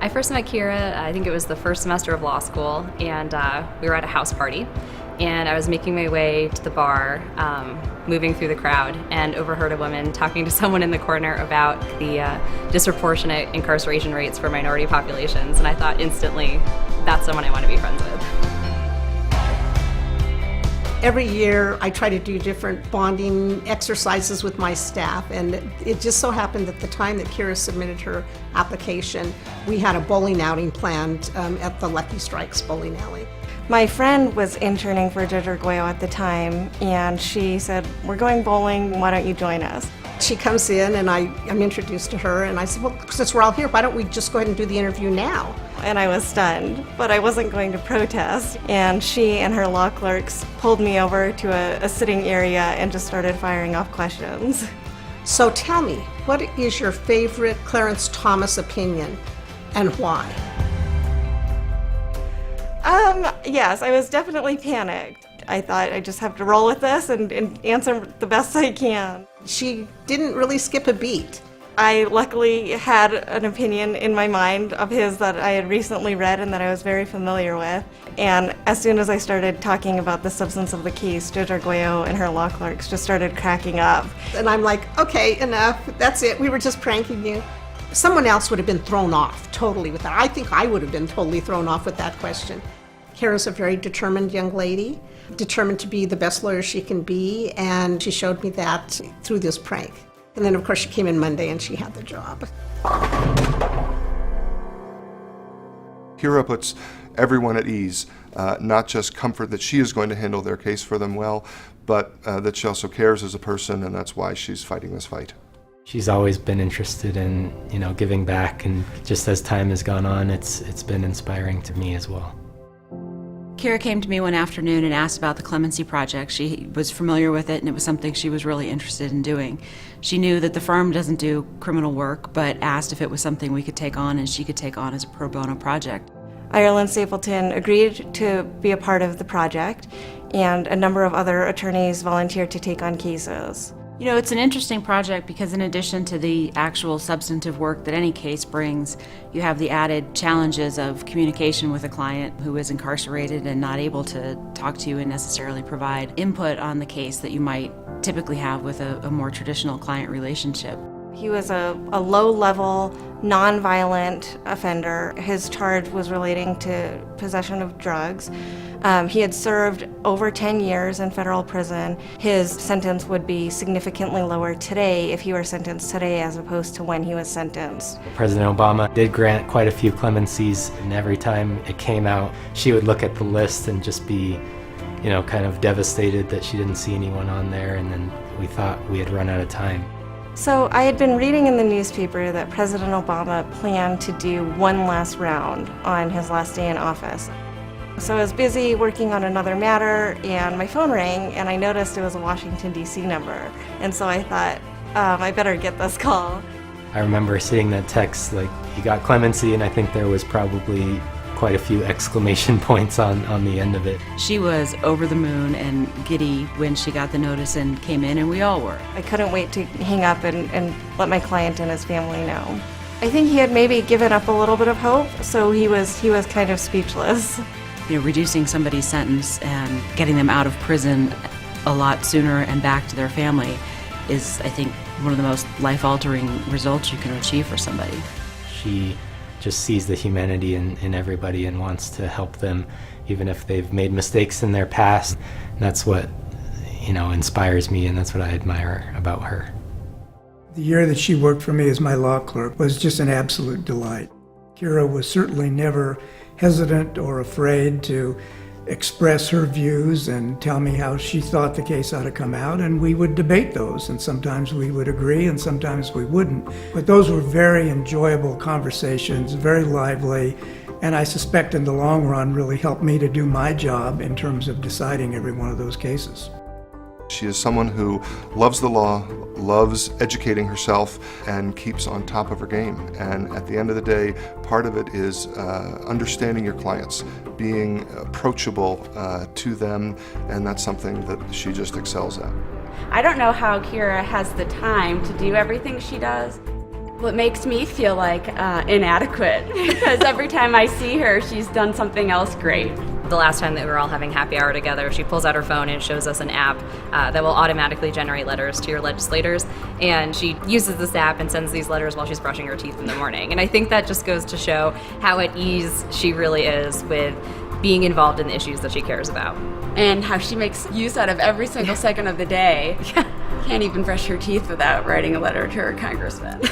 I first met Kira, I think it was the first semester of law school, and we were at a house party. And I was making my way to the bar, moving through the crowd, and overheard a woman talking to someone in the corner about the disproportionate incarceration rates for minority populations. And I thought instantly, that's someone I want to be friends with. Every year I try to do different bonding exercises with my staff, and it just so happened at the time that Kira submitted her application, we had a bowling outing planned at the Lucky Strikes bowling alley. My friend was interning for Judge Arguello at the time, and she said, "We're going bowling, why don't you join us?" She comes in and I'm introduced to her, and I said, well, since we're all here, why don't we just go ahead and do the interview now? And I was stunned, but I wasn't going to protest. And she and her law clerks pulled me over to a sitting area and just started firing off questions. So tell me, what is your favorite Clarence Thomas opinion and why? Yes, I was definitely panicked. I thought I just have to roll with this and answer the best I can. She didn't really skip a beat. I luckily had an opinion in my mind of his that I had recently read and that I was very familiar with. And as soon as I started talking about the substance of the case, Judge Arguello and her law clerks just started cracking up. And I'm like, okay, enough, that's it, we were just pranking you. Someone else would have been thrown off totally with that. I think I would have been totally thrown off with that question. Kara's a very determined young lady, determined to be the best lawyer she can be, and she showed me that through this prank. And then, of course, she came in Monday and she had the job. Kira puts everyone at ease, not just comfort that she is going to handle their case for them well, but that she also cares as a person, and that's why she's fighting this fight. She's always been interested in, giving back, and just as time has gone on, it's been inspiring to me as well. Kira came to me one afternoon and asked about the Clemency Project. She was familiar with it, and it was something she was really interested in doing. She knew that the firm doesn't do criminal work, but asked if it was something we could take on and she could take on as a pro bono project. Ireland Stapleton agreed to be a part of the project, and a number of other attorneys volunteered to take on cases. It's an interesting project because in addition to the actual substantive work that any case brings, you have the added challenges of communication with a client who is incarcerated and not able to talk to you and necessarily provide input on the case that you might typically have with a more traditional client relationship. He was a low-level, non-violent offender. His charge was relating to possession of drugs. He had served over 10 years in federal prison. His sentence would be significantly lower today if he were sentenced today as opposed to when he was sentenced. President Obama did grant quite a few clemencies, and every time it came out, she would look at the list and just be, kind of devastated that she didn't see anyone on there, and then we thought we had run out of time. So I had been reading in the newspaper that President Obama planned to do one last round on his last day in office. So I was busy working on another matter, and my phone rang, and I noticed it was a Washington, D.C. number. And so I thought, I better get this call. I remember seeing that text, like, he got clemency, and I think there was probably quite a few exclamation points on the end of it. She was over the moon and giddy when she got the notice and came in, and we all were. I couldn't wait to hang up and let my client and his family know. I think he had maybe given up a little bit of hope, so he was kind of speechless. Reducing somebody's sentence and getting them out of prison a lot sooner and back to their family is, I think, one of the most life-altering results you can achieve for somebody. She just sees the humanity in everybody and wants to help them, even if they've made mistakes in their past. And that's what, inspires me, and that's what I admire about her. The year that she worked for me as my law clerk was just an absolute delight. Kira was certainly never hesitant or afraid to express her views and tell me how she thought the case ought to come out, and we would debate those, and sometimes we would agree and sometimes we wouldn't. But those were very enjoyable conversations, very lively, and I suspect in the long run really helped me to do my job in terms of deciding every one of those cases. She is someone who loves the law, loves educating herself, and keeps on top of her game. And at the end of the day, part of it is understanding your clients, being approachable to them, and that's something that she just excels at. I don't know how Kira has the time to do everything she does. Well, it makes me feel like inadequate because every time I see her, she's done something else great. The last time that we were all having happy hour together, she pulls out her phone and shows us an app that will automatically generate letters to your legislators. And she uses this app and sends these letters while she's brushing her teeth in the morning. And I think that just goes to show how at ease she really is with being involved in the issues that she cares about. And how she makes use out of every single second of the day. Can't even brush her teeth without writing a letter to her congressman.